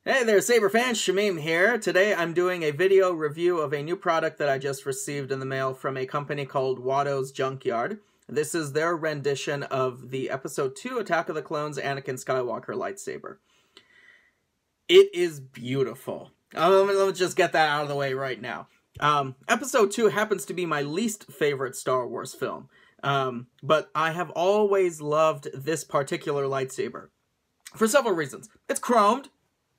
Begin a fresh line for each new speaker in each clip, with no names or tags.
Hey there, Saber fans, Shamim here. Today I'm doing a video review of a new product that I just received in the mail from a company called Watto's Junkyard. This is their rendition of the Episode 2 Attack of the Clones Anakin Skywalker lightsaber. It is beautiful. Let me just get that out of the way right now. Episode 2 happens to be my least favorite Star Wars film, but I have always loved this particular lightsaber for several reasons. It's chromed.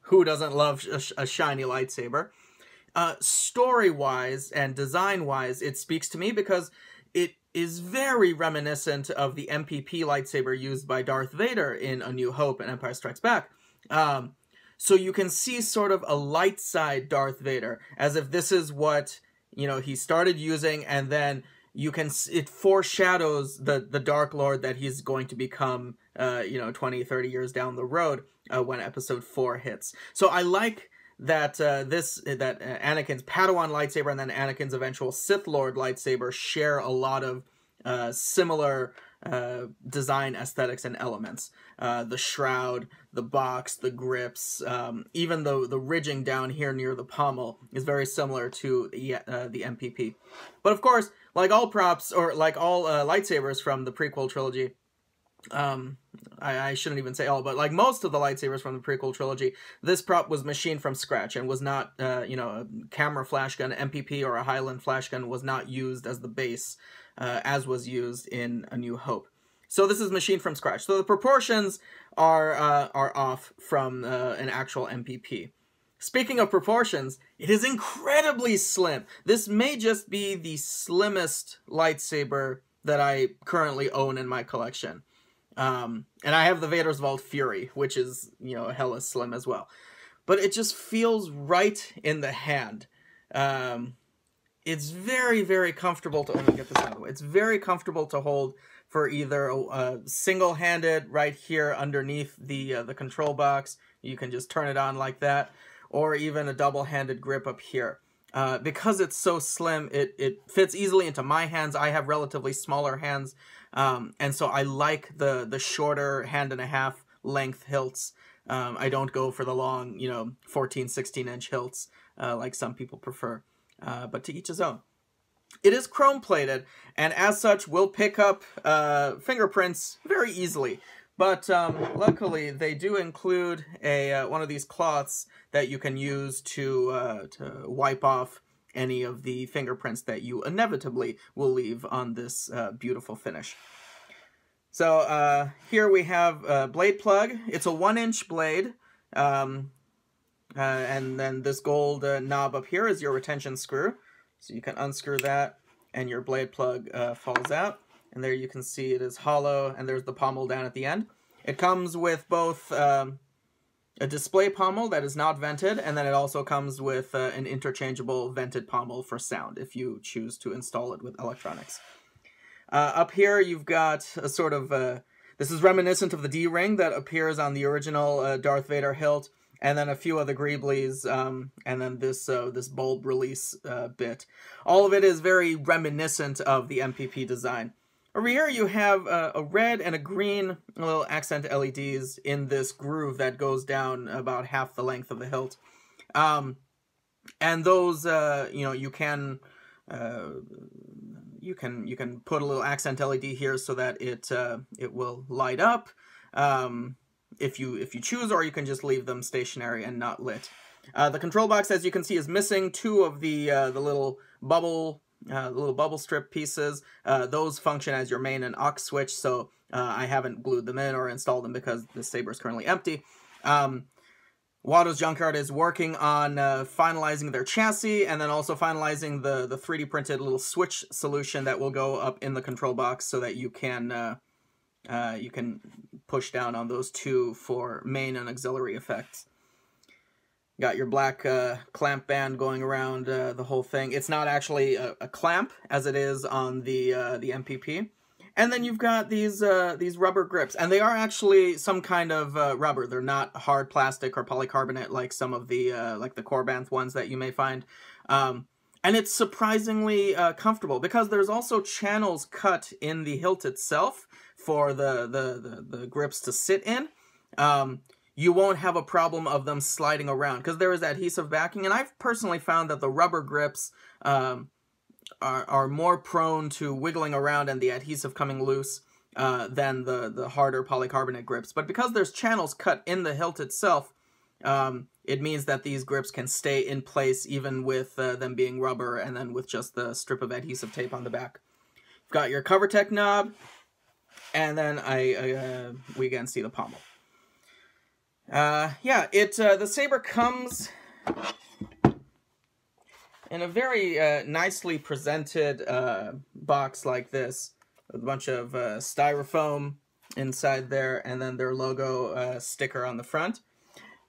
Who doesn't love a shiny lightsaber? Story-wise and design-wise, it speaks to me because it is very reminiscent of the MPP lightsaber used by Darth Vader in A New Hope and Empire Strikes Back. So you can see sort of a light side Darth Vader, as if this is what, he started using, and then it foreshadows the Dark Lord that he's going to become, 20, 30 years down the road when Episode 4 hits. So I like that Anakin's Padawan lightsaber and then Anakin's eventual Sith Lord lightsaber share a lot of similar design aesthetics and elements. The shroud, the box, the grips, even the ridging down here near the pommel is very similar to the MPP. But of course, like all props, or like all lightsabers from the prequel trilogy, I shouldn't even say all, but like most of the lightsabers from the prequel trilogy, this prop was machined from scratch and was not, a camera flash gun, MPP, or a Highland flash gun was not used as the base, as was used in A New Hope. So this is machined from scratch. So the proportions are off from an actual MPP. Speaking of proportions, it is incredibly slim. This may just be the slimmest lightsaber that I currently own in my collection. And I have the Vader's Vault Fury, which is, hella slim as well. But it just feels right in the hand. It's very, very comfortable to, let me get this out of the way. It's very comfortable to hold for either single-handed right here underneath the control box. You can just turn it on like that. Or even a double-handed grip up here. Because it's so slim, it fits easily into my hands. I have relatively smaller hands, and so I like the shorter hand-and-a-half length hilts. I don't go for the long, 14, 16-inch hilts like some people prefer, but to each his own. It is chrome-plated, and as such will pick up fingerprints very easily. But luckily, they do include one of these cloths that you can use to wipe off any of the fingerprints that you inevitably will leave on this beautiful finish. So here we have a blade plug. It's a 1-inch blade, and then this gold knob up here is your retention screw. So you can unscrew that, and your blade plug falls out. And there you can see it is hollow, and there's the pommel down at the end. It comes with both a display pommel that is not vented, and then it also comes with an interchangeable vented pommel for sound, if you choose to install it with electronics. Up here, you've got a sort of, this is reminiscent of the D-ring that appears on the original Darth Vader hilt, and then a few other greeblies, and then this bulb release bit. All of it is very reminiscent of the MPP design. Over here you have a red and a green little accent LEDs in this groove that goes down about half the length of the hilt. And those, you can put a little accent LED here so that it will light up if you choose, or you can just leave them stationary and not lit. The control box, as you can see, is missing two of the little bubble strip pieces. Those function as your main and aux switch, so I haven't glued them in or installed them because the saber is currently empty. Watto's Junkyard is working on finalizing their chassis, and then also finalizing the 3D printed little switch solution that will go up in the control box so that you can push down on those two for main and auxiliary effects. Got your black clamp band going around the whole thing. It's not actually a clamp, as it is on the MPP. And then you've got these rubber grips, and they are actually some kind of rubber. They're not hard plastic or polycarbonate like some of the like the Corbanth ones that you may find. And it's surprisingly comfortable because there's also channels cut in the hilt itself for the grips to sit in. you won't have a problem of them sliding around because there is adhesive backing, and I've personally found that the rubber grips are more prone to wiggling around and the adhesive coming loose than the harder polycarbonate grips. But because there's channels cut in the hilt itself, it means that these grips can stay in place even with them being rubber and then with just the strip of adhesive tape on the back. You've got your CoverTech knob, and then we again see the pommel. Yeah, the saber comes in a very nicely presented box like this, with a bunch of styrofoam inside there, and then their logo sticker on the front.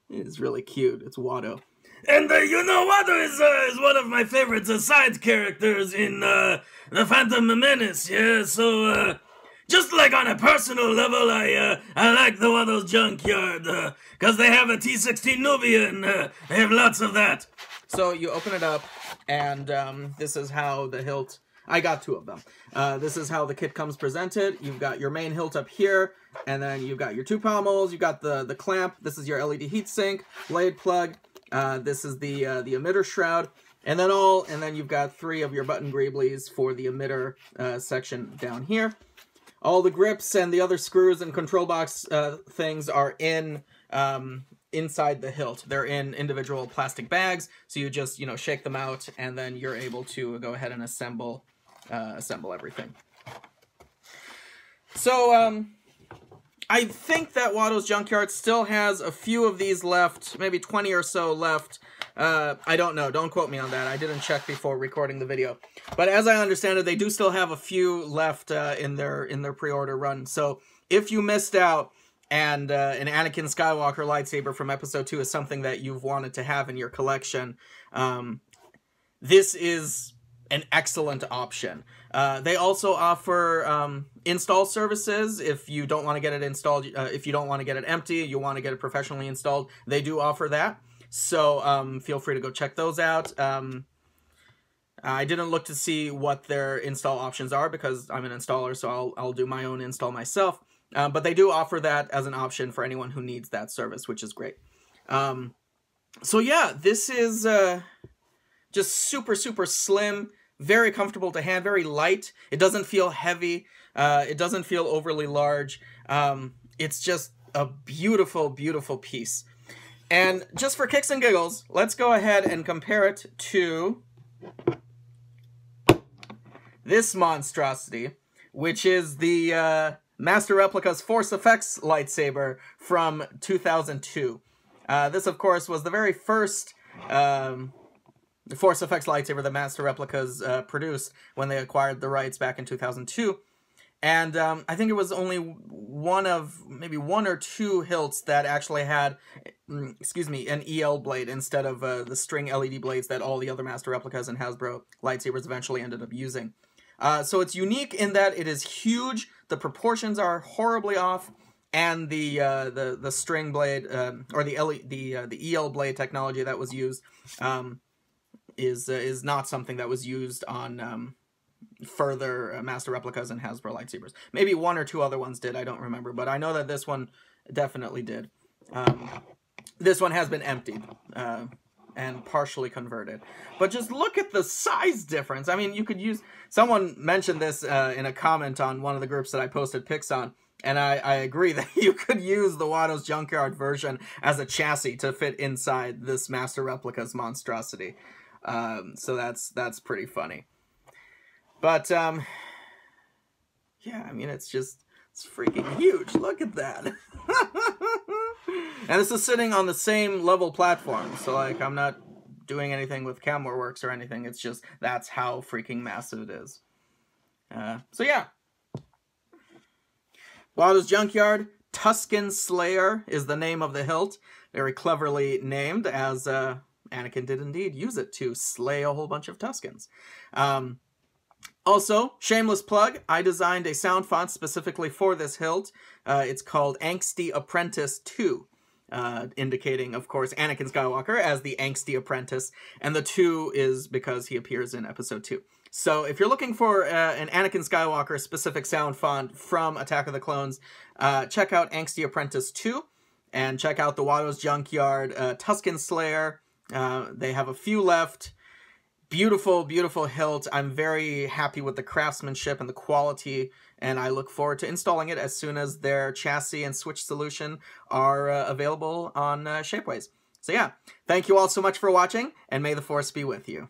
It's really cute. It's Watto.
And, you know, Watto is one of my favorite side characters in The Phantom Menace, yeah? So, just like on a personal level, I like the Watto's Junkyard, because they have a T-16 Nubian, they have lots of that.
So you open it up, and this is how the hilt... I got two of them. This is how the kit comes presented. You've got your main hilt up here, and then you've got your two pommels, you've got the clamp, this is your LED heatsink, blade plug, this is the emitter shroud, and then you've got three of your button greeblies for the emitter section down here. All the grips and the other screws and control box things are in inside the hilt. They're in individual plastic bags, so you just, you know, shake them out, and then you're able to go ahead and assemble everything. So, I think that Watto's Junkyard still has a few of these left, maybe 20 or so left. I don't know. Don't quote me on that. I didn't check before recording the video. But as I understand it, they do still have a few left in their pre-order run. So if you missed out and an Anakin Skywalker lightsaber from Episode 2 is something that you've wanted to have in your collection, this is an excellent option. They also offer install services if you don't want to get it installed, if you don't want to get it empty, you want to get it professionally installed, they do offer that. So feel free to go check those out. I didn't look to see what their install options are because I'm an installer, so I'll do my own install myself. But they do offer that as an option for anyone who needs that service, which is great. So yeah, this is just super, super slim, very comfortable to hand, very light. It doesn't feel heavy. It doesn't feel overly large. It's just a beautiful, beautiful piece. And just for kicks and giggles, let's go ahead and compare it to this monstrosity, which is the Master Replica's Force Effects lightsaber from 2002. This, of course, was the very first Force Effects lightsaber that Master Replicas produced when they acquired the rights back in 2002. And I think it was only one of maybe one or two hilts that actually had, excuse me, an EL blade instead of the string LED blades that all the other Master Replicas and Hasbro lightsabers eventually ended up using. So it's unique in that it is huge, the proportions are horribly off, and the string blade or the EL blade technology that was used is not something that was used on further Master Replicas and Hasbro lightsabers. Maybe one or two other ones did, I don't remember, but I know that this one definitely did. This one has been emptied and partially converted. But just look at the size difference. I mean, you could use... Someone mentioned this in a comment on one of the groups that I posted pics on, and I agree that you could use the Watto's Junkyard version as a chassis to fit inside this Master Replica's monstrosity. So that's pretty funny. But, yeah, I mean, it's freaking huge. Look at that. And this is sitting on the same level platform. So, like, I'm not doing anything with camera works or anything. It's just, that's how freaking massive it is. So, yeah. Watto's Junkyard Tusken Slayer is the name of the hilt. Very cleverly named, as Anakin did indeed use it to slay a whole bunch of Tuskens. Also, shameless plug, I designed a sound font specifically for this hilt. It's called Angsty Apprentice 2, indicating, of course, Anakin Skywalker as the Angsty Apprentice, and the 2 is because he appears in Episode 2. So if you're looking for an Anakin Skywalker specific sound font from Attack of the Clones, check out Angsty Apprentice 2. and check out the Watto's Junkyard Tusken Slayer. They have a few left. Beautiful, beautiful hilt. I'm very happy with the craftsmanship and the quality, and I look forward to installing it as soon as their chassis and switch solution are available on Shapeways. So yeah, thank you all so much for watching, and may the Force be with you.